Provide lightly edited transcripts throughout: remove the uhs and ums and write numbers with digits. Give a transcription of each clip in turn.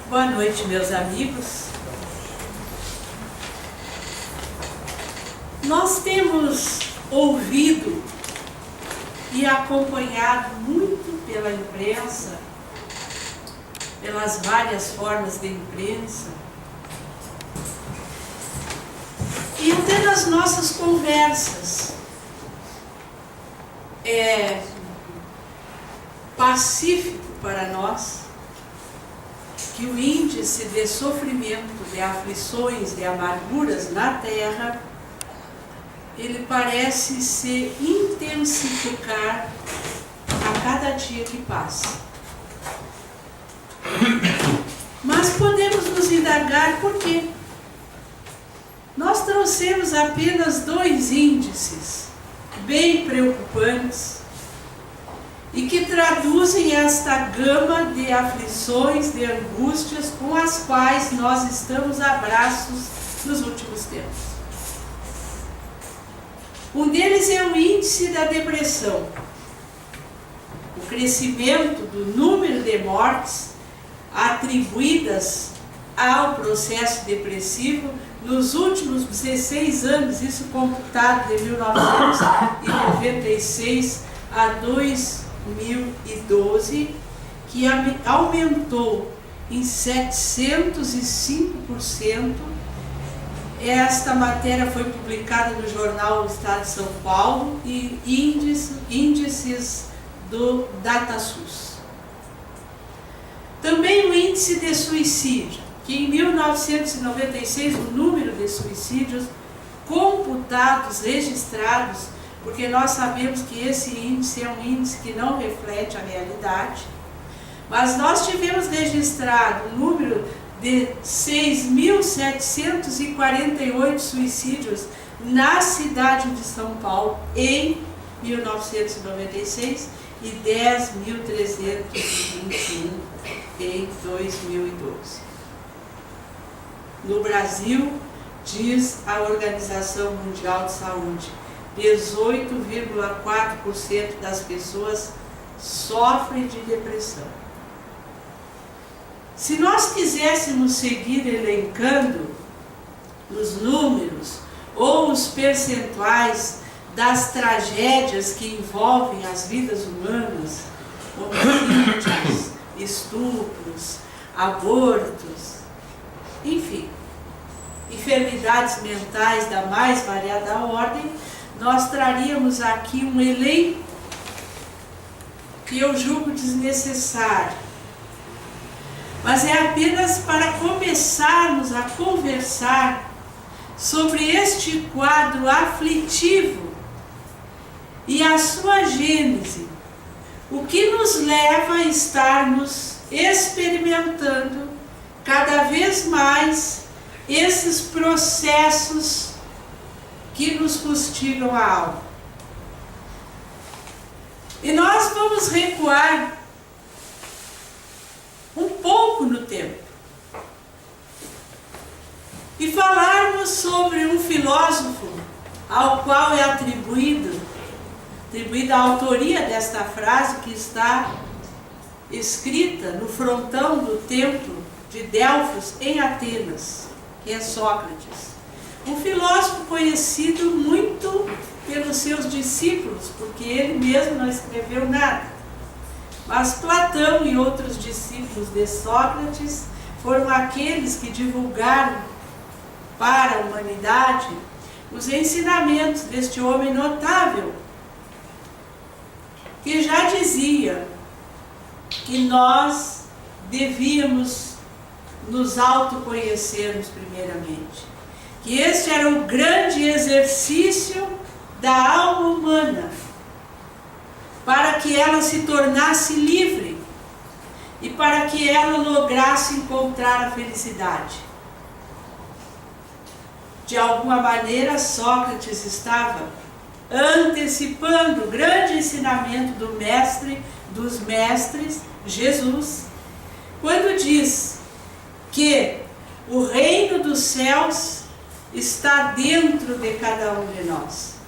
Boa noite, meus amigos. Nós temos ouvido e acompanhado muito pela imprensa, pelas várias formas de imprensa, e até nas nossas conversas. É pacífico para nós que o índice de sofrimento, de aflições, de amarguras na Terra, ele parece se intensificar a cada dia que passa. Mas podemos nos indagar por quê? Nós trouxemos apenas 2 índices bem preocupantes e que traduzem esta gama de aflições, de angústias com as quais nós estamos a braços nos últimos tempos. Um deles é o índice da depressão, o crescimento do número de mortes atribuídas ao processo depressivo nos últimos 16 anos, isso computado de 1996 a 2012, que aumentou em 705%. Esta matéria foi publicada no jornal do Estado de São Paulo e índices do DataSUS. Também o índice de suicídio, que em 1996 o número de suicídios computados, registrados, porque nós sabemos que esse índice é um índice que não reflete a realidade, mas nós tivemos registrado o número de 6.748 suicídios na cidade de São Paulo em 1996 e 10.321 em 2012. No Brasil, diz a Organização Mundial de Saúde, 18,4% das pessoas sofrem de depressão. Se nós quiséssemos seguir elencando os números ou os percentuais das tragédias que envolvem as vidas humanas, homicídios, estupros, abortos, enfim, enfermidades mentais da mais variada ordem, nós traríamos aqui um elenco que eu julgo desnecessário. Mas é apenas para começarmos a conversar sobre este quadro aflitivo e a sua gênese, o que nos leva a estarmos experimentando cada vez mais esses processos que nos fustigam a alma. E nós vamos recuar um pouco no tempo e falarmos sobre um filósofo ao qual é atribuída a autoria desta frase, que está escrita no frontão do templo de Delfos em Atenas, que é Sócrates. Um filósofo conhecido muito pelos seus discípulos, porque ele mesmo não escreveu nada. Mas Platão e outros discípulos de Sócrates foram aqueles que divulgaram para a humanidade os ensinamentos deste homem notável, que já dizia que nós devíamos nos autoconhecermos primeiramente, que este era o grande exercício da alma humana, para que ela se tornasse livre e para que ela lograsse encontrar a felicidade. De alguma maneira, Sócrates estava antecipando o grande ensinamento do mestre dos mestres, Jesus, quando diz que o reino dos céus está dentro de cada um de nós.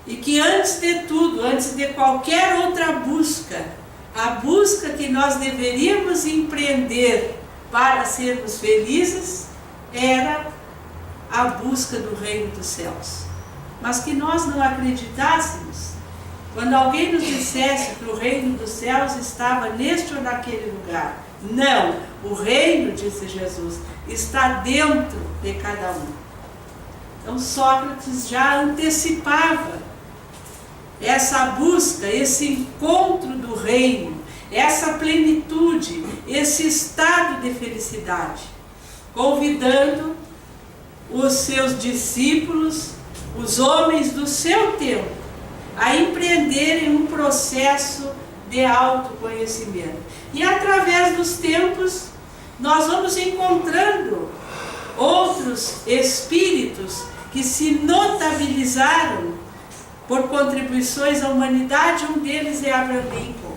E que antes de tudo, antes de qualquer outra busca, a busca que nós deveríamos empreender para sermos felizes era a busca do reino dos céus. Mas que nós não acreditássemos quando alguém nos dissesse que o reino dos céus estava neste ou naquele lugar. Não, o reino, disse Jesus, está dentro de cada um. Então Sócrates já antecipava essa busca, esse encontro do reino, essa plenitude, esse estado de felicidade, convidando os seus discípulos, os homens do seu tempo, a empreenderem um processo de autoconhecimento. E através dos tempos, nós vamos encontrando outros espíritos que se notabilizaram por contribuições à humanidade. Um deles é Abraham Lincoln,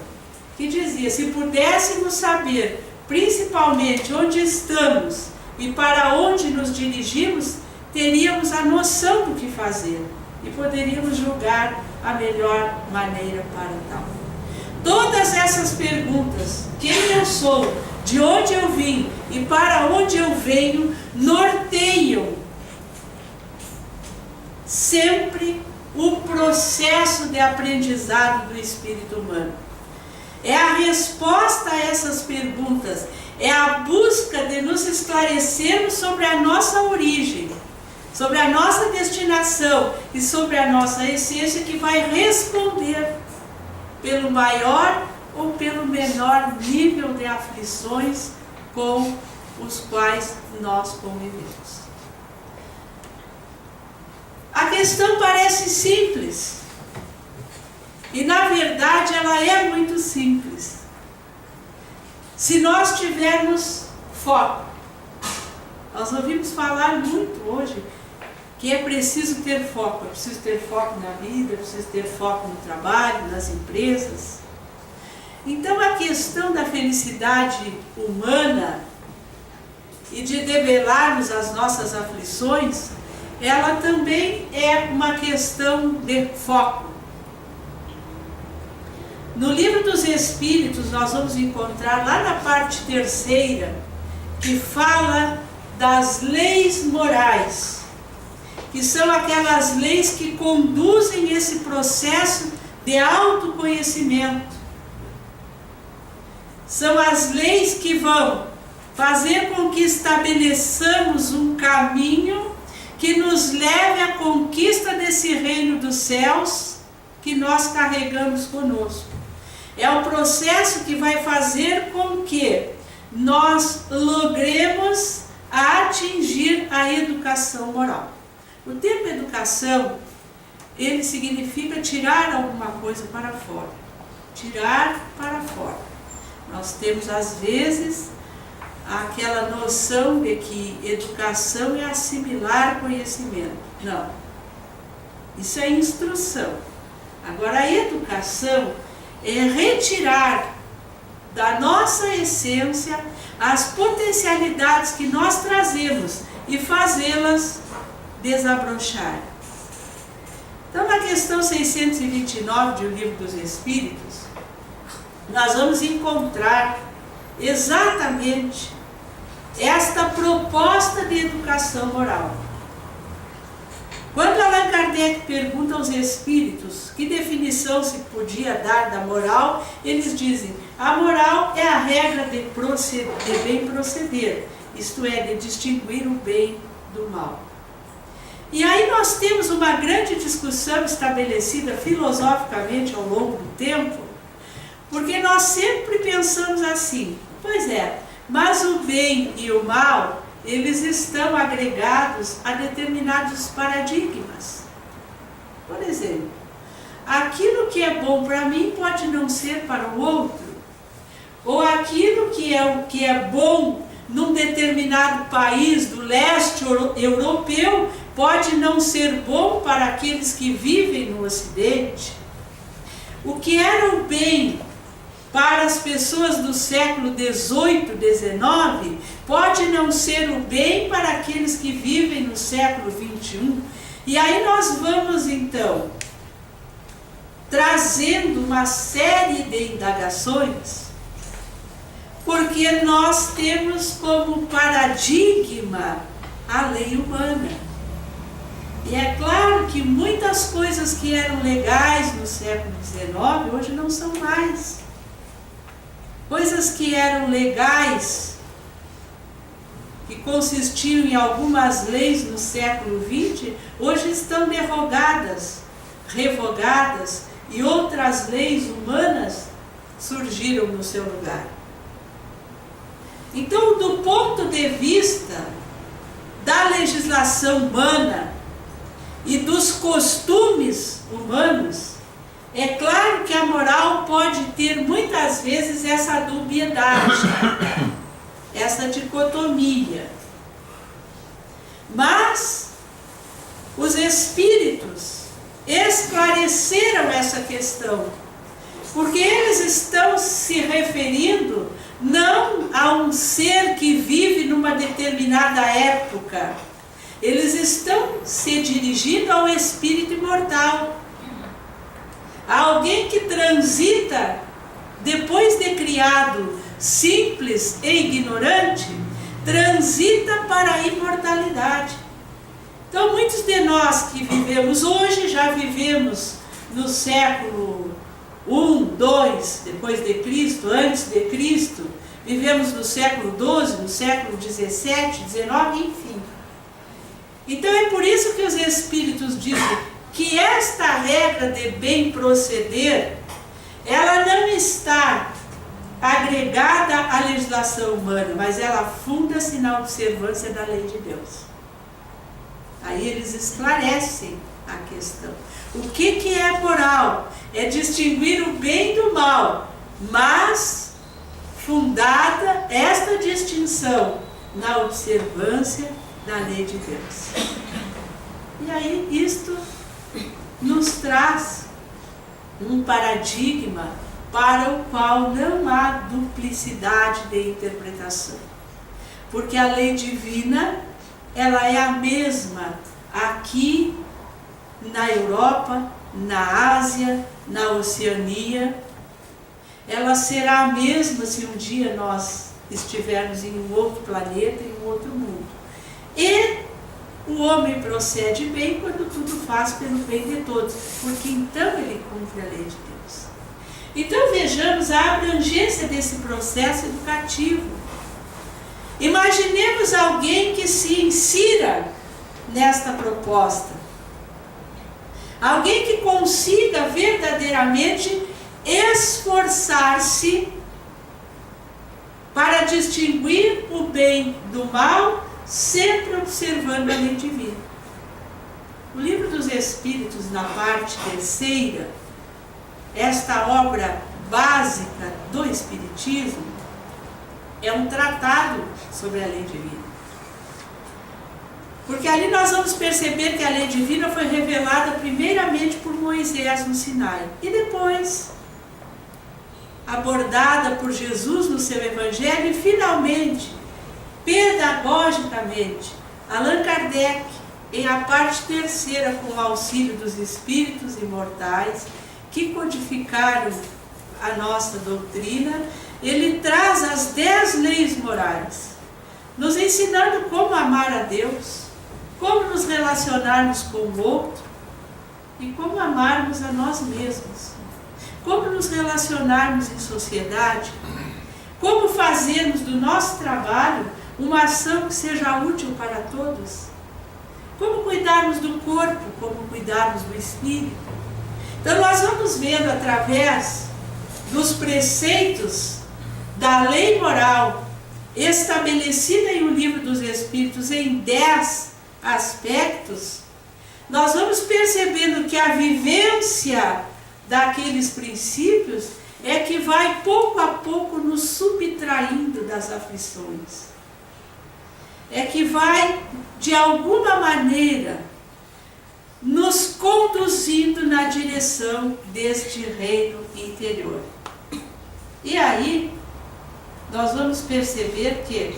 que dizia: se pudéssemos saber principalmente onde estamos e para onde nos dirigimos, teríamos a noção do que fazer e poderíamos julgar a melhor maneira para tal. Todas essas perguntas, quem eu sou, de onde eu vim e para onde eu venho, norteiam sempre o processo de aprendizado do espírito humano. É a resposta a essas perguntas, é a busca de nos esclarecermos sobre a nossa origem, sobre a nossa destinação e sobre a nossa essência que vai responder pelo maior ou pelo menor nível de aflições com os quais nós convivemos. A questão parece simples, e na verdade ela é muito simples, se nós tivermos foco. Nós ouvimos falar muito hoje que é preciso ter foco, é preciso ter foco na vida, é preciso ter foco no trabalho, nas empresas. Então a questão da felicidade humana e de debelarmos as nossas aflições, ela também é uma questão de foco. No Livro dos Espíritos nós vamos encontrar lá na parte 3ª que fala das leis morais, que são aquelas leis que conduzem esse processo de autoconhecimento. São as leis que vão fazer com que estabeleçamos um caminho que nos leve à conquista desse reino dos céus que nós carregamos conosco. É o processo que vai fazer com que nós logremos atingir a educação moral. O termo educação, ele significa tirar alguma coisa para fora. Tirar para fora. Nós temos às vezes aquela noção de que educação é assimilar conhecimento. Não. Isso é instrução. Agora a educação é retirar da nossa essência as potencialidades que nós trazemos e fazê-las desabrochar. Então, na questão 629 do Livro dos Espíritos, nós vamos encontrar exatamente esta proposta de educação moral. Quando Allan Kardec pergunta aos espíritos que definição se podia dar da moral, eles dizem: a moral é a regra de bem proceder, isto é, de distinguir o bem do mal. E aí nós temos uma grande discussão estabelecida filosoficamente ao longo do tempo, porque nós sempre pensamos assim: pois é, mas o bem e o mal, eles estão agregados a determinados paradigmas. Por exemplo, aquilo que é bom para mim pode não ser para o outro, ou aquilo que é bom num determinado país do leste europeu pode não ser bom para aqueles que vivem no Ocidente. O que era o bem para as pessoas do século XVIII, XIX, pode não ser o bem para aqueles que vivem no século XXI. E aí nós vamos então trazendo uma série de indagações, porque nós temos como paradigma a lei humana. E é claro que muitas coisas que eram legais no século XIX, hoje não são mais. Coisas que eram legais, que consistiam em algumas leis no século XX, hoje estão derrogadas, revogadas, e outras leis humanas surgiram no seu lugar. Então, do ponto de vista da legislação humana e dos costumes humanos, é claro que a moral pode ter muitas vezes essa dubiedade, essa dicotomia. Mas os espíritos esclareceram essa questão, porque eles estão se referindo não a um ser que vive numa determinada época, eles estão se dirigindo ao espírito imortal, a alguém que transita, depois de criado simples e ignorante, transita para a imortalidade. Então, muitos de nós que vivemos hoje, já vivemos no século I, II, depois de Cristo, antes de Cristo, vivemos no século XII, no século XVII, XIX, enfim. Então, é por isso que os espíritos dizem que esta regra de bem proceder, ela não está agregada à legislação humana, mas ela funda-se na observância da lei de Deus. Aí eles esclarecem a questão. O que é moral? É distinguir o bem do mal, mas fundada esta distinção na observância da lei de Deus. E aí isto nos traz um paradigma para o qual não há duplicidade de interpretação. Porque a lei divina, ela é a mesma aqui na Europa, na Ásia, na Oceania. Ela será a mesma se um dia nós estivermos em um outro planeta, em um outro mundo. E o homem procede bem quando tudo faz pelo bem de todos, porque então ele cumpre a lei de Deus. Então vejamos a abrangência desse processo educativo. Imaginemos alguém que se insira nesta proposta. Alguém que consiga verdadeiramente esforçar-se para distinguir o bem do mal, sempre observando a lei divina. O Livro dos Espíritos, na parte terceira, esta obra básica do Espiritismo, é um tratado sobre a lei divina. Porque ali nós vamos perceber que a lei divina foi revelada primeiramente por Moisés no Sinai e depois abordada por Jesus no seu Evangelho e finalmente, pedagogicamente, Allan Kardec, em a parte terceira, com o auxílio dos espíritos imortais que codificaram a nossa doutrina, ele traz as 10 leis morais, nos ensinando como amar a Deus, como nos relacionarmos com o outro e como amarmos a nós mesmos, como nos relacionarmos em sociedade, como fazermos do nosso trabalho uma ação que seja útil para todos, como cuidarmos do corpo, como cuidarmos do espírito. Então nós vamos vendo através dos preceitos da lei moral estabelecida em O Livro dos Espíritos em 10 aspectos, nós vamos percebendo que a vivência daqueles princípios é que vai pouco a pouco nos subtraindo das aflições. É que vai, de alguma maneira, nos conduzindo na direção deste reino interior. E aí, nós vamos perceber que...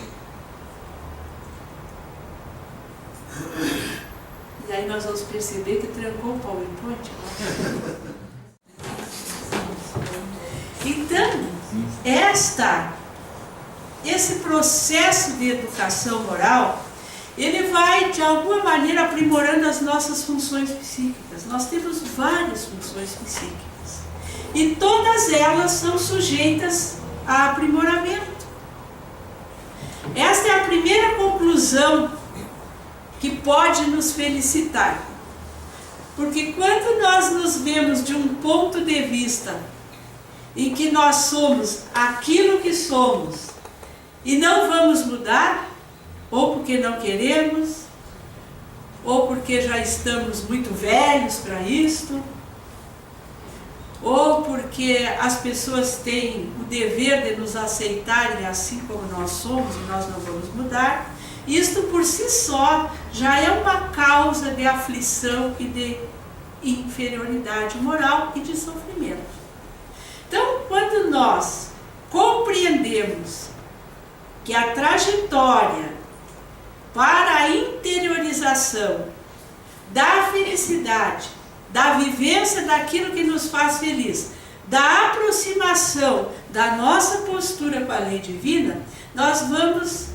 E aí nós vamos perceber que trancou o PowerPoint. Então, esse processo de educação moral, ele vai, de alguma maneira, aprimorando as nossas funções psíquicas. Nós temos várias funções psíquicas. E todas elas são sujeitas a aprimoramento. Esta é a primeira conclusão que pode nos felicitar. Porque quando nós nos vemos de um ponto de vista em que nós somos aquilo que somos e não vamos mudar, ou porque não queremos, ou porque já estamos muito velhos para isto, ou porque as pessoas têm o dever de nos aceitarem assim como nós somos e nós não vamos mudar, isto por si só já é uma causa de aflição e de inferioridade moral e de sofrimento. Então, quando nós compreendemos que a trajetória para a interiorização da felicidade, da vivência daquilo que nos faz feliz, da aproximação da nossa postura com a lei divina, nós vamos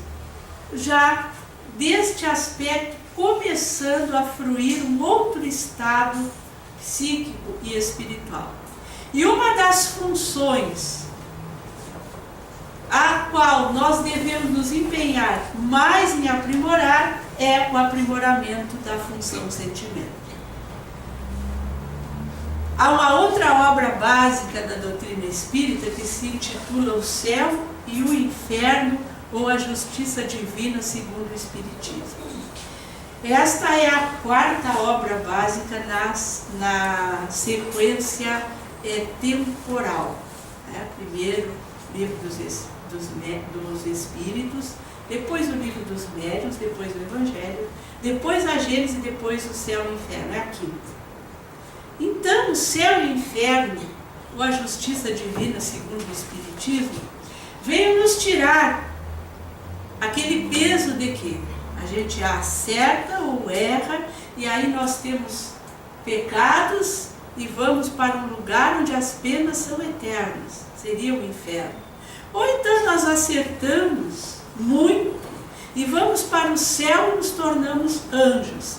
já, deste aspecto, começando a fruir um outro estado psíquico e espiritual. E uma das funções a qual nós devemos nos empenhar mais em aprimorar é o aprimoramento da função sentimento. Há uma outra obra básica da doutrina espírita que se intitula O Céu e o Inferno, ou a Justiça Divina segundo o Espiritismo. Esta é a quarta obra básica na sequência temporal. Primeiro, livro dos Espíritos, depois o livro dos Médiuns, depois o Evangelho, depois a Gênese, depois o Céu e o Inferno. É a quinta. Então, o Céu e o Inferno, ou a Justiça Divina segundo o Espiritismo, veio nos tirar aquele peso de que a gente acerta ou erra, e aí nós temos pecados e vamos para um lugar onde as penas são eternas, seria o inferno. Ou então nós acertamos muito e vamos para o céu e nos tornamos anjos.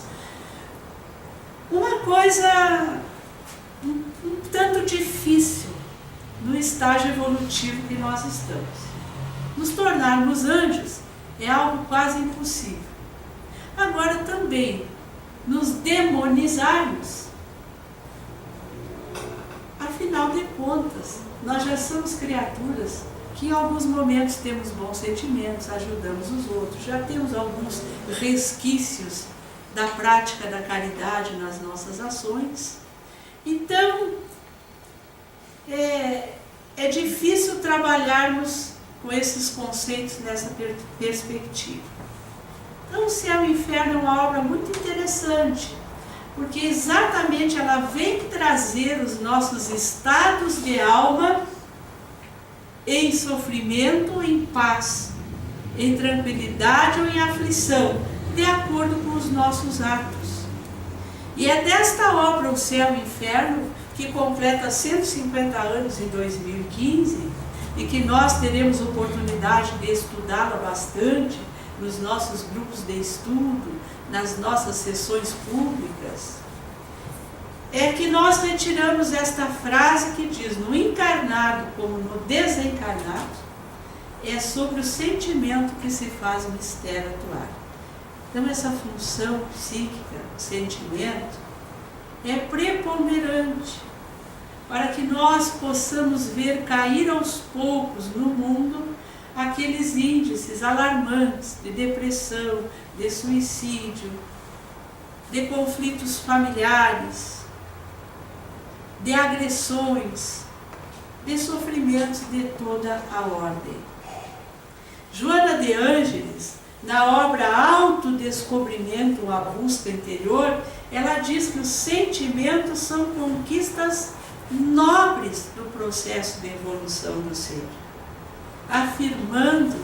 Uma coisa um tanto difícil no estágio evolutivo que nós estamos. Nos tornarmos anjos é algo quase impossível. Agora também, nos demonizarmos, afinal de contas, nós já somos criaturas que em alguns momentos temos bons sentimentos, ajudamos os outros, já temos alguns resquícios da prática da caridade nas nossas ações. Então, é difícil trabalharmos com esses conceitos nessa perspectiva. Então, O Céu e o Inferno é uma obra muito interessante, porque exatamente ela vem trazer os nossos estados de alma em sofrimento ou em paz, em tranquilidade ou em aflição, de acordo com os nossos atos. E é desta obra, O Céu e o Inferno, que completa 150 anos em 2015, e que nós teremos oportunidade de estudá-la bastante nos nossos grupos de estudo, nas nossas sessões públicas, é que nós retiramos esta frase que diz: no encarnado como no desencarnado, é sobre o sentimento que se faz o mistério atuar. Então essa função psíquica, o sentimento, é preponderante para que nós possamos ver cair aos poucos no mundo aqueles índices alarmantes de depressão, de suicídio, de conflitos familiares, de agressões, de sofrimentos de toda a ordem. Joana de Ângeles, na obra Autodescobrimento, a busca interior, ela diz que os sentimentos são conquistas nobres do processo de evolução do ser, afirmando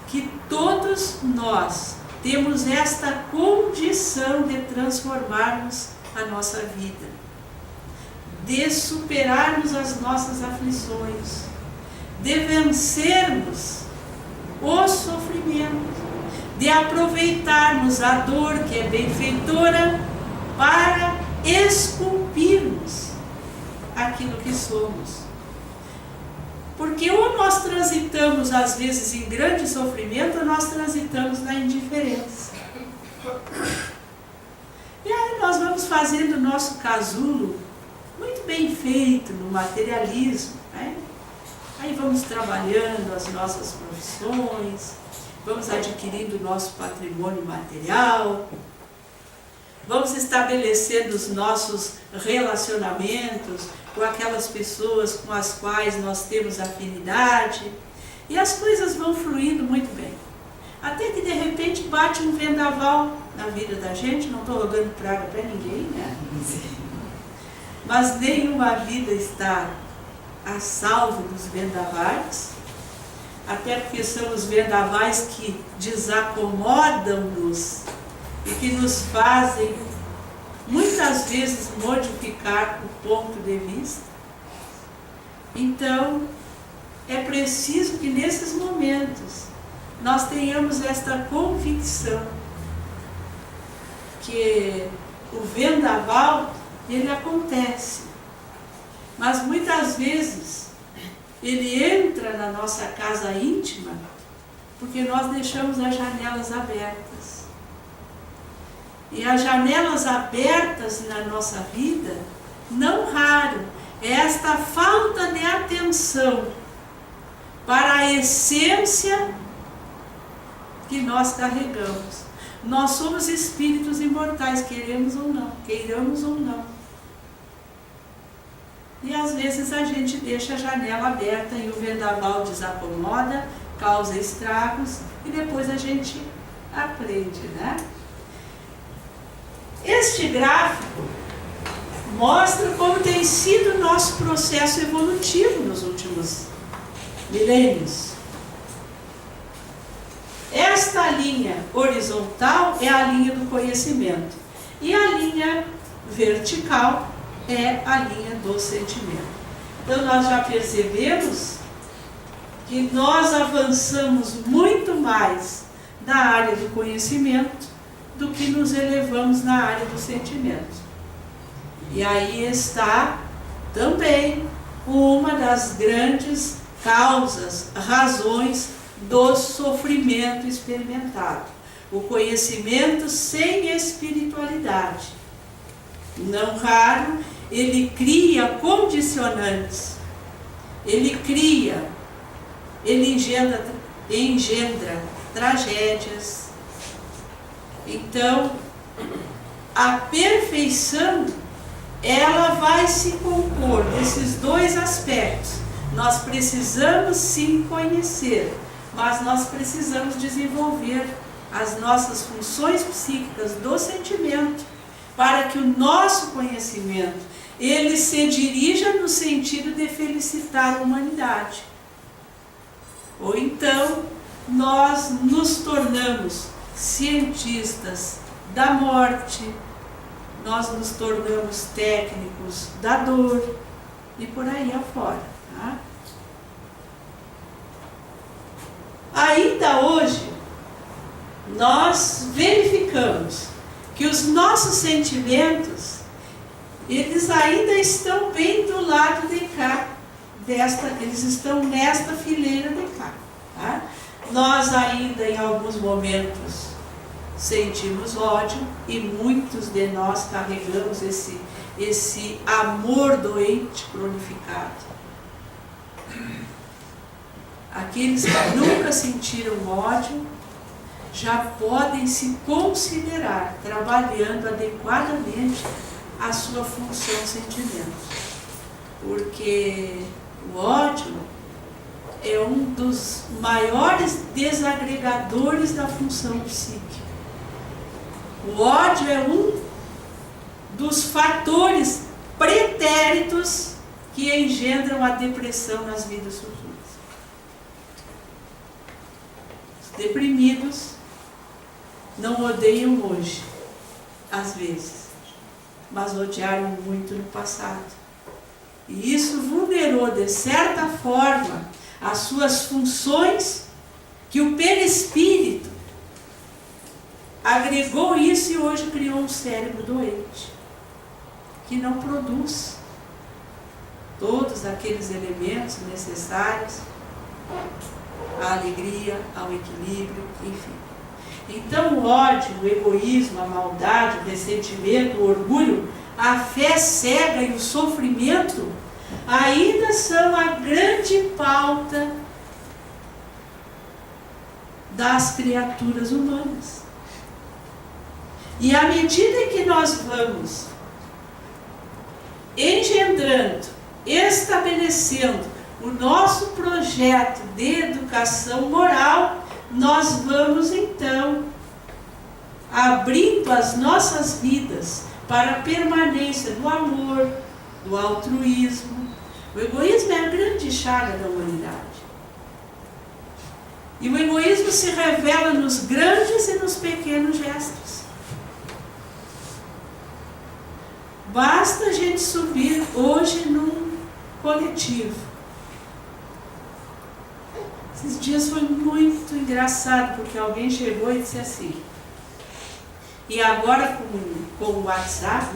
que todos nós temos esta condição de transformarmos a nossa vida, de superarmos as nossas aflições, de vencermos o sofrimento, de aproveitarmos a dor que é benfeitora para esculpirmos aquilo que somos. Porque ou nós transitamos às vezes em grande sofrimento, ou nós transitamos na indiferença. E aí nós vamos fazendo o nosso casulo muito bem feito no materialismo, né? Aí vamos trabalhando as nossas profissões, vamos adquirindo o nosso patrimônio material, vamos estabelecendo os nossos relacionamentos com aquelas pessoas com as quais nós temos afinidade, e as coisas vão fluindo muito bem. Até que de repente bate um vendaval na vida da gente, não estou rogando praga para ninguém, né? Mas nenhuma vida está a salvo dos vendavais, até porque são os vendavais que desacomodam-nos e que nos fazem muitas vezes modificar o ponto de vista. Então, é preciso que nesses momentos nós tenhamos esta convicção que o vendaval, ele acontece, mas muitas vezes ele entra na nossa casa íntima porque nós deixamos as janelas abertas. E as janelas abertas na nossa vida, não raro, é esta falta de atenção para a essência que nós carregamos. Nós somos espíritos imortais, queiramos ou não. E às vezes a gente deixa a janela aberta e o vendaval desacomoda, causa estragos e depois a gente aprende, né? Este gráfico mostra como tem sido o nosso processo evolutivo nos últimos milênios. Esta linha horizontal é a linha do conhecimento e a linha vertical é a linha do sentimento. Então nós já percebemos que nós avançamos muito mais na área do conhecimento do que nos elevamos na área do sentimento. E aí está também uma das grandes causas, razões do sofrimento experimentado. O conhecimento sem espiritualidade. Não raro, ele cria condicionantes, ele engendra tragédias. Então, a perfeição, ela vai se compor desses dois aspectos. Nós precisamos sim conhecer, mas nós precisamos desenvolver as nossas funções psíquicas do sentimento, para que o nosso conhecimento, ele se dirija no sentido de felicitar a humanidade. Ou então, nós nos tornamos cientistas da morte, nós nos tornamos técnicos da dor e por aí afora. Tá? Ainda hoje, nós verificamos que os nossos sentimentos, eles ainda estão bem do lado de cá, eles estão nesta fileira de cá. Tá? Nós ainda em alguns momentos sentimos ódio e muitos de nós carregamos esse amor doente cronificado. Aqueles que nunca sentiram ódio já podem se considerar trabalhando adequadamente a sua função sentimento. Porque o ódio é um dos maiores desagregadores da função psíquica. O ódio é um dos fatores pretéritos que engendram a depressão nas vidas futuras. Os deprimidos não odeiam hoje, às vezes, mas odiaram muito no passado. E isso vulnerou, de certa forma, as suas funções, que o perispírito agregou isso e hoje criou um cérebro doente, que não produz todos aqueles elementos necessários à alegria, ao equilíbrio, enfim. Então o ódio, o egoísmo, a maldade, o ressentimento, o orgulho, a fé cega e o sofrimento ainda são a grande pauta das criaturas humanas. E à medida em que nós vamos engendrando, estabelecendo o nosso projeto de educação moral, nós vamos então abrindo as nossas vidas para a permanência do amor, do altruísmo. O egoísmo é a grande chaga da humanidade. E o egoísmo se revela nos grandes e nos pequenos gestos. Basta a gente subir hoje num coletivo. Esses dias foi muito engraçado, porque alguém chegou e disse assim: e agora com o WhatsApp,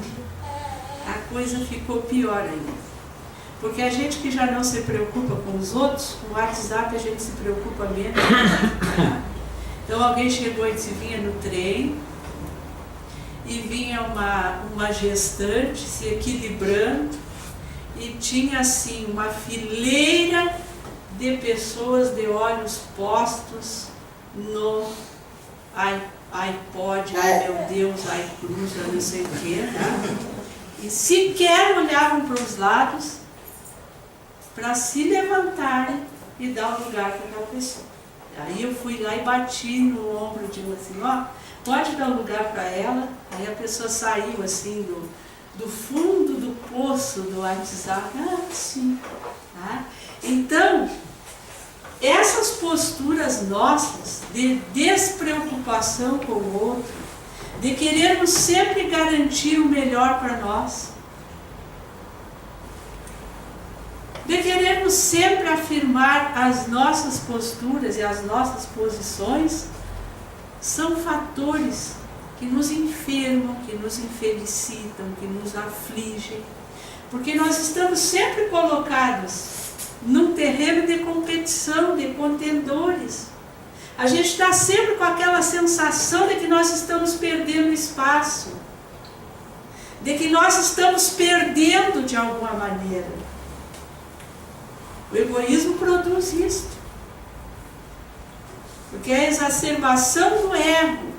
a coisa ficou pior ainda. Porque a gente que já não se preocupa com os outros, com o WhatsApp a gente se preocupa menos. Então alguém chegou e disse, vinha no trem, e vinha uma gestante se equilibrando, e tinha assim uma fileira de pessoas de olhos postos no iPod, ai meu Deus, iCruz, eu não sei o que, né? E sequer olhavam para os lados para se levantarem e dar um lugar para aquela pessoa. Aí eu fui lá e bati no ombro de uma assim, ó, pode dar um lugar para ela? Aí a pessoa saiu assim do fundo do poço do WhatsApp, sim. Tá? Então, essas posturas nossas de despreocupação com o outro, de querermos sempre garantir o melhor para nós, de querermos sempre afirmar as nossas posturas e as nossas posições, são fatores que nos enfermam, que nos infelicitam, que nos afligem, porque nós estamos sempre colocados num terreno de competição, de contendores. A gente está sempre com aquela sensação de que nós estamos perdendo espaço, de que nós estamos perdendo de alguma maneira. O egoísmo produz isso, porque é a exacerbação do ego.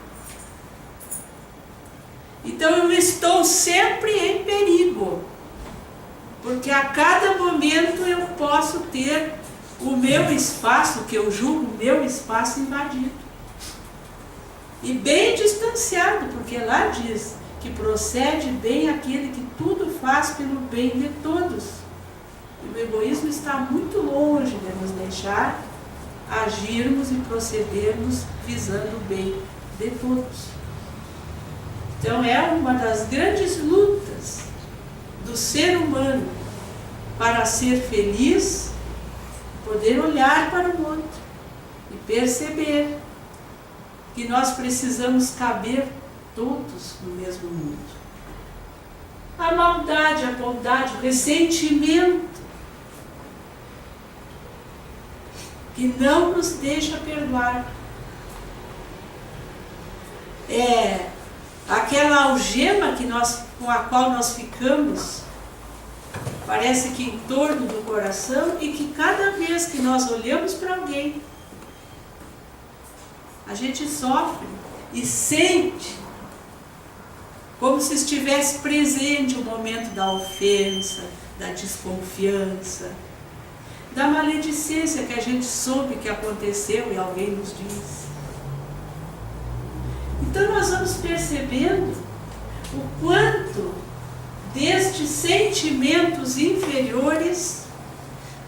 Então eu estou sempre em perigo, porque a cada momento eu posso ter o meu espaço, que eu julgo o meu espaço, invadido. E bem distanciado, porque lá diz que procede bem aquele que tudo faz pelo bem de todos. E o egoísmo está muito longe de nos deixar agirmos e procedermos visando o bem de todos. Então é uma das grandes lutas do ser humano para ser feliz, poder olhar para o outro e perceber que nós precisamos caber todos no mesmo mundo. A maldade, a bondade, o ressentimento que não nos deixa perdoar. É aquela algema com a qual nós ficamos, parece que em torno do coração, e que cada vez que nós olhamos para alguém, a gente sofre e sente como se estivesse presente o momento da ofensa, da desconfiança, da maledicência que a gente soube que aconteceu e alguém nos disse. Então nós vamos percebendo o quanto destes sentimentos inferiores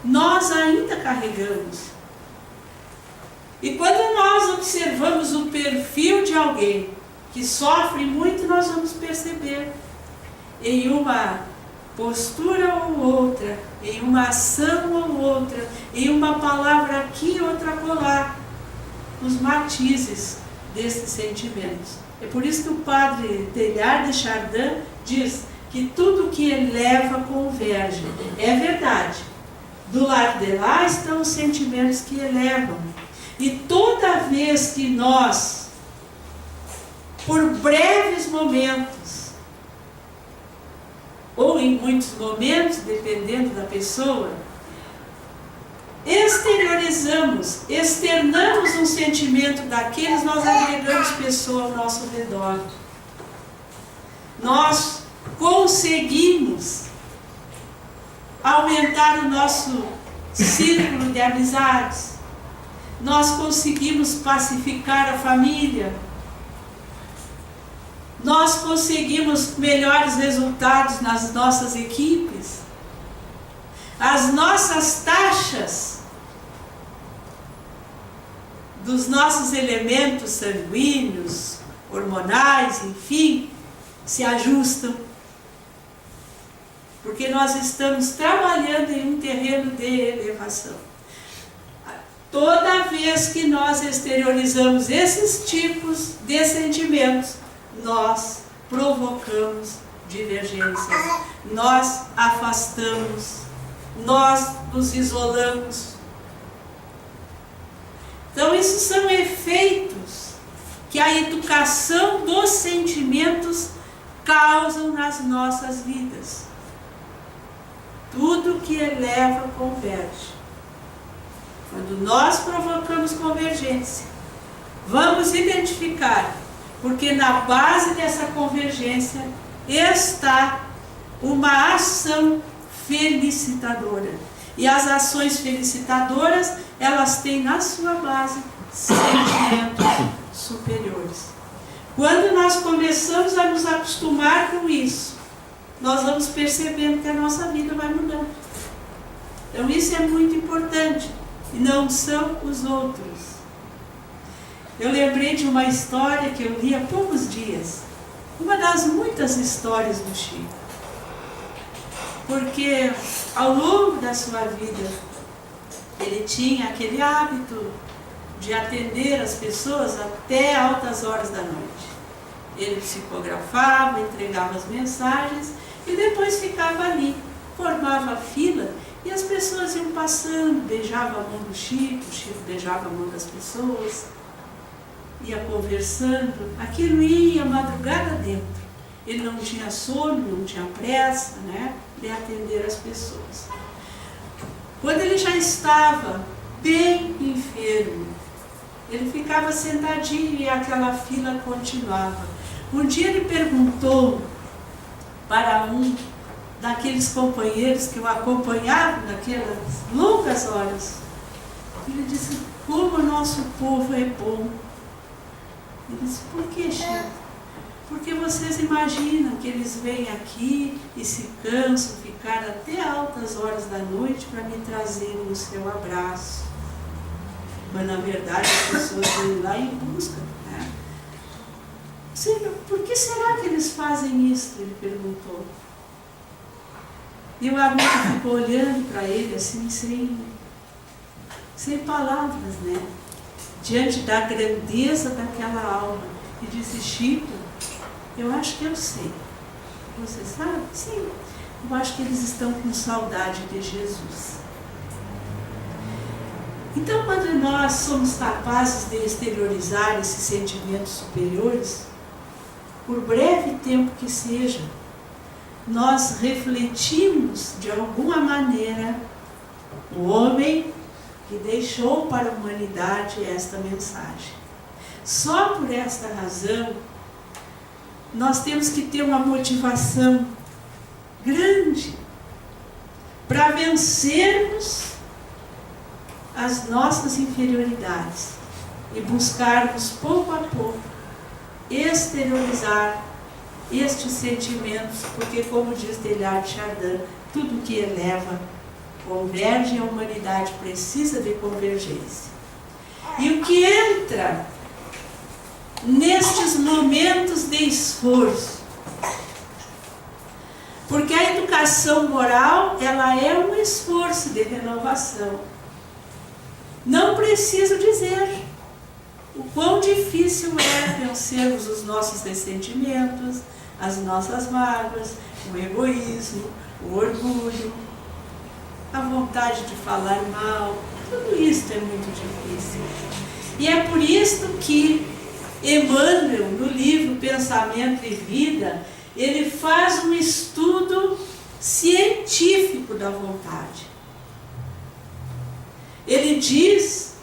nós ainda carregamos. E quando nós observamos o perfil de alguém que sofre muito, nós vamos perceber em uma postura ou outra, em uma ação ou outra, em uma palavra aqui, outra acolá, os matizes desses sentimentos. É por isso que o padre Teilhard de Chardin diz que tudo que eleva converge. É verdade. Do lado de lá estão os sentimentos que elevam. E toda vez que nós, por breves momentos, ou em muitos momentos, dependendo da pessoa, externamos um sentimento daqueles, nós agregamos pessoa ao nosso redor. Nós conseguimos aumentar o nosso círculo de amizades. Nós conseguimos pacificar a família. Nós conseguimos melhores resultados nas nossas equipes. As nossas taxas dos nossos elementos sanguíneos, hormonais, enfim, se ajustam. Porque nós estamos trabalhando em um terreno de elevação. Toda vez que nós exteriorizamos esses tipos de sentimentos, nós provocamos divergências, nós afastamos, nós nos isolamos. Então, isso são efeitos que a educação dos sentimentos causam nas nossas vidas. Tudo que eleva converge. Quando nós provocamos convergência, vamos identificar, porque na base dessa convergência está uma ação felicitadora. E as ações felicitadoras, elas têm na sua base sentimentos superiores. Quando nós começamos a nos acostumar com isso, nós vamos percebendo que a nossa vida vai mudando. Então isso é muito importante. E não são os outros. Eu lembrei de uma história que eu li há poucos dias. Uma das muitas histórias do Chico. Porque ao longo da sua vida, ele tinha aquele hábito de atender as pessoas até altas horas da noite. Ele psicografava, entregava as mensagens e depois ficava ali, formava fila. E as pessoas iam passando, beijavam a mão do Chico, o Chico beijava a mão das pessoas, ia conversando, aquilo ia a madrugada dentro. Ele não tinha sono, não tinha pressa, né, de atender as pessoas. Quando ele já estava bem enfermo, ele ficava sentadinho e aquela fila continuava. Um dia ele perguntou para um daqueles companheiros que o acompanhavam naquelas longas horas. Ele disse, como o nosso povo é bom. Ele disse, por que, Chico? Porque vocês imaginam que eles vêm aqui e se cansam, ficar até altas horas da noite para me trazerem o seu abraço. Mas na verdade as pessoas vêm lá em busca, né? Por que será que eles fazem isso? Ele perguntou. E o amigo ficou olhando para ele assim, sem palavras, né? Diante da grandeza daquela alma. E disse, Chico, eu acho que eu sei. Você sabe? Sim. Eu acho que eles estão com saudade de Jesus. Então, quando nós somos capazes de exteriorizar esses sentimentos superiores, por breve tempo que seja, nós refletimos de alguma maneira o homem que deixou para a humanidade esta mensagem. Só por esta razão, nós temos que ter uma motivação grande para vencermos as nossas inferioridades e buscarmos pouco a pouco exteriorizar estes sentimentos, porque, como diz Teilhard de Chardin, tudo que eleva converge e a humanidade precisa de convergência. E o que entra nestes momentos de esforço, porque a educação educação moral, ela é um esforço de renovação. Não preciso dizer o quão difícil é vencermos os nossos ressentimentos, as nossas mágoas, o egoísmo, o orgulho, a vontade de falar mal. Tudo isso é muito difícil. E é por isso que Emmanuel, no livro Pensamento e Vida, ele faz um estudo científico da vontade. Ele diz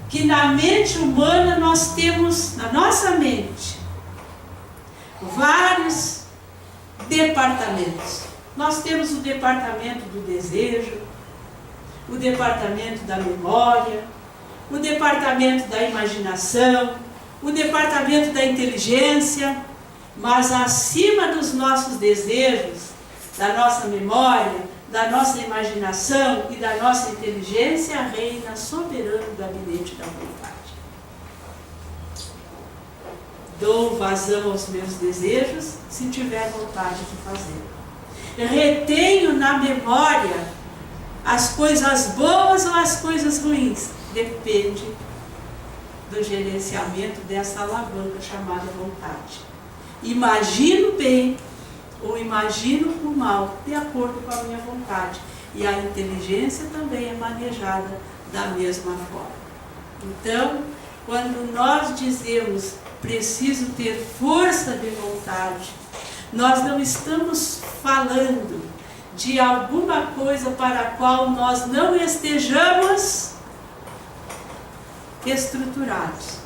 que na mente humana nós temos, na nossa mente, vários departamentos. Nós temos o departamento do desejo, o departamento da memória, o departamento da imaginação, o departamento da inteligência, mas acima dos nossos desejos, da nossa memória, da nossa imaginação e da nossa inteligência, reina soberano o gabinete da vontade. Dou vazão aos meus desejos se tiver vontade de fazer. Retenho na memória as coisas boas ou as coisas ruins. Depende do gerenciamento dessa alavanca chamada vontade. Imagino bem ou imagino o mal, de acordo com a minha vontade. E a inteligência também é manejada da mesma forma. Então, quando nós dizemos preciso ter força de vontade, nós não estamos falando de alguma coisa para a qual nós não estejamos estruturados.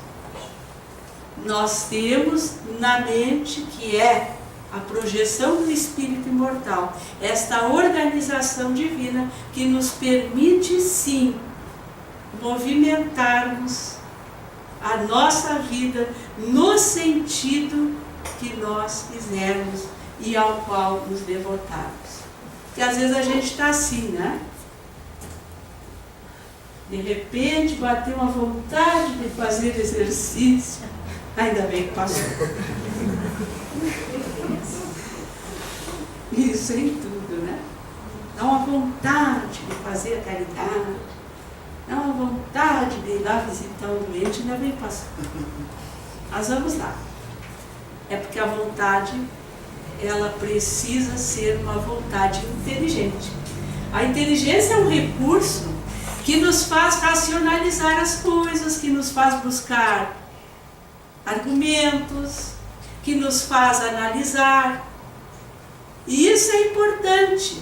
Nós temos na mente, que é a projeção do espírito imortal, esta organização divina que nos permite sim movimentarmos a nossa vida no sentido que nós quisermos e ao qual nos devotarmos. Porque às vezes a gente está assim, né? De repente bateu uma vontade de fazer exercício, ainda bem que passou. Isso em tudo, né? Dá uma vontade de fazer a caridade, dá uma vontade de ir lá visitar um doente, ainda bem que passou. Mas vamos lá. É porque a vontade, ela precisa ser uma vontade inteligente. A inteligência é um recurso que nos faz racionalizar as coisas, que nos faz buscar argumentos, que nos faz analisar. E isso é importante,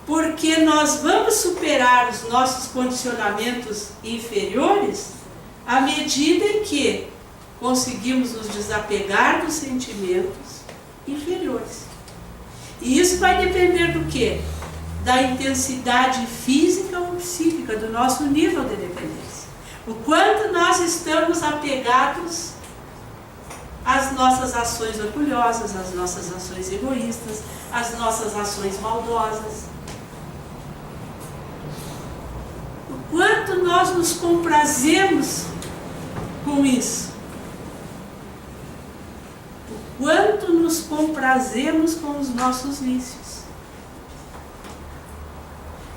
porque nós vamos superar os nossos condicionamentos inferiores à medida em que conseguimos nos desapegar dos sentimentos inferiores. E isso vai depender do quê? Da intensidade física ou psíquica, do nosso nível de dependência. O quanto nós estamos apegados às nossas ações orgulhosas, às nossas ações egoístas, às nossas ações maldosas. O quanto nós nos comprazemos com isso. O quanto nos comprazemos com os nossos vícios.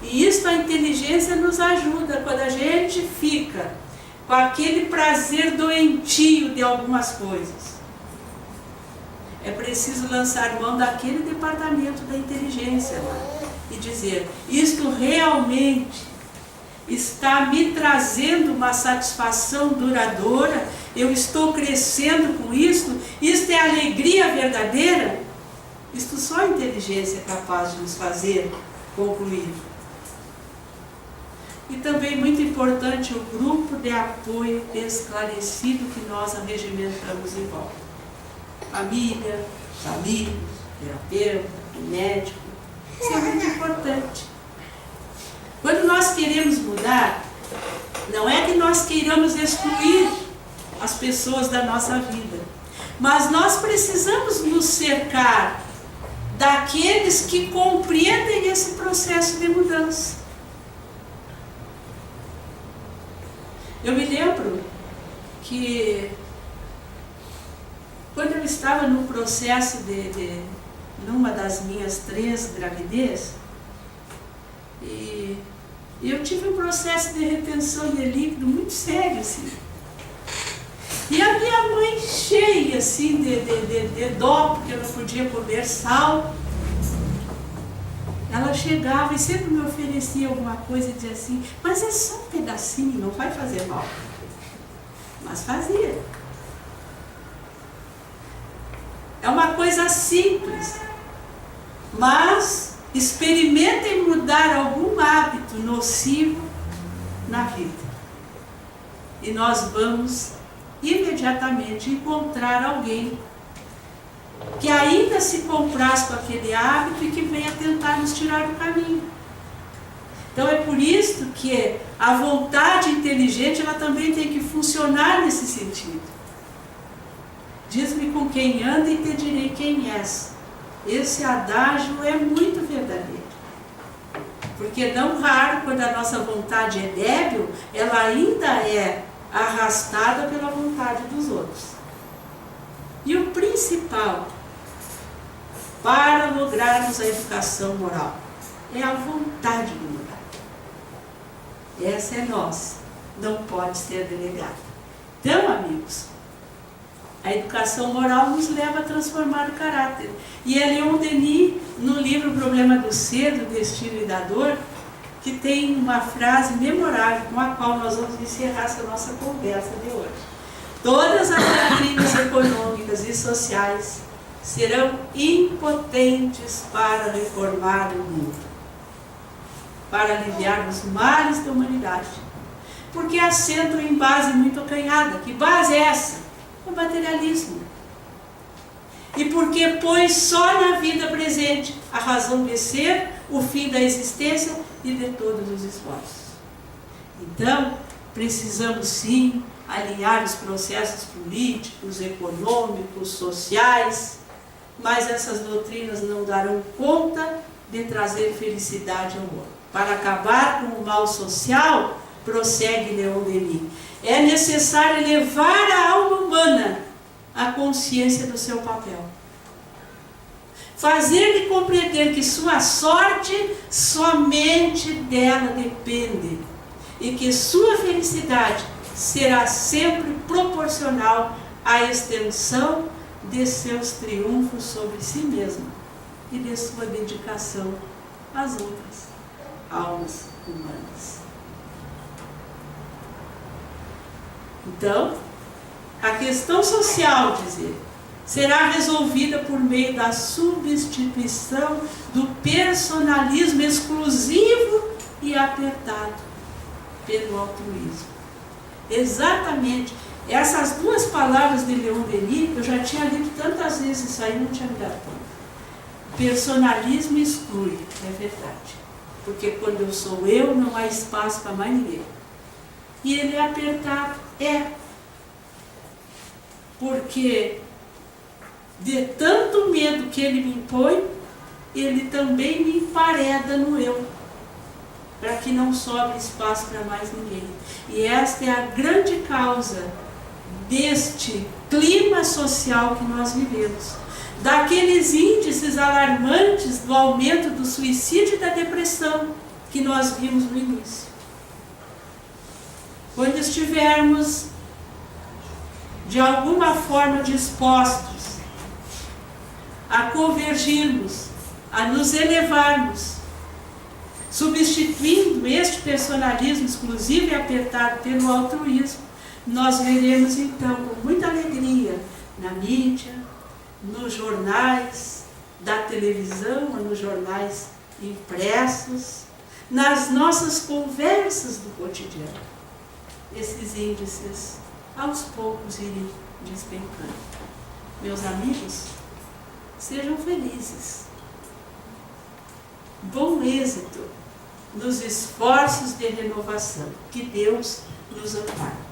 E isso a inteligência nos ajuda quando a gente fica com aquele prazer doentio de algumas coisas. É preciso lançar mão daquele departamento da inteligência e dizer, isto realmente está me trazendo uma satisfação duradoura, eu estou crescendo com isto é alegria verdadeira? Isto só a inteligência é capaz de nos fazer concluir. E também muito importante o grupo de apoio esclarecido que nós arregimentamos em volta. Família, amigos, terapeuta, médico. Isso é muito importante. Quando nós queremos mudar, não é que nós queiramos excluir as pessoas da nossa vida, mas nós precisamos nos cercar daqueles que compreendem esse processo de mudança. Eu me lembro que quando eu estava no processo numa das minhas 3 gravidez, e eu tive um processo de retenção de líquido muito sério, assim. E a minha mãe cheia, assim, de dó, porque eu não podia comer sal, ela chegava e sempre me oferecia alguma coisa e dizia assim, mas é só um pedacinho, não vai fazer mal. Mas fazia. É uma coisa simples, mas experimentem mudar algum hábito nocivo na vida. E nós vamos imediatamente encontrar alguém que ainda se compraz com aquele hábito e que venha tentar nos tirar do caminho. Então é por isso que a vontade inteligente ela também tem que funcionar nesse sentido. Diz-me com quem anda e te direi quem és. Esse adágio é muito verdadeiro. Porque não raro, quando a nossa vontade é débil, ela ainda é arrastada pela vontade dos outros. E o principal para lograrmos a educação moral é a vontade de mudar. Essa é nossa, não pode ser delegada. Então, amigos, a educação moral nos leva a transformar o caráter. E é Leon Denis, no livro O Problema do Ser, do Destino e da Dor, que tem uma frase memorável com a qual nós vamos encerrar essa nossa conversa de hoje. Todas as doutrinas econômicas e sociais serão impotentes para reformar o mundo, para aliviar os males da humanidade, porque assentam em base muito acanhada. Que base é essa? O materialismo. E porque põe só na vida presente a razão de ser, o fim da existência e de todos os esforços. Então, precisamos sim alinhar os processos políticos, econômicos, sociais, mas essas doutrinas não darão conta de trazer felicidade ao mundo. Para acabar com o mal social, prossegue Leon Denis, é necessário elevar a alma humana à consciência do seu papel. Fazer-lhe compreender que sua sorte somente dela depende e que sua felicidade será sempre proporcional à extensão de seus triunfos sobre si mesmo e de sua dedicação às outras almas humanas. Então, a questão social, diz ele, será resolvida por meio da substituição do personalismo exclusivo e apertado pelo altruísmo. Exatamente essas duas palavras de Leon Denis, eu já tinha lido tantas vezes isso aí, não tinha me dado conta. Personalismo exclui, é verdade. Porque quando eu sou eu, não há espaço para mais ninguém. E ele é apertado, porque de tanto medo que ele me impõe, ele também me empareda no eu, para que não sobre espaço para mais ninguém. E esta é a grande causa deste clima social que nós vivemos, daqueles índices alarmantes do aumento do suicídio e da depressão que nós vimos no início. Quando estivermos de alguma forma dispostos a convergirmos, a nos elevarmos, substituindo este personalismo exclusivo e apertado pelo altruísmo, nós veremos então com muita alegria na mídia, nos jornais da televisão, nos jornais impressos, nas nossas conversas do cotidiano, esses índices aos poucos irem despencando. Meus amigos, sejam felizes. Bom êxito nos esforços de renovação. Que Deus nos ampare.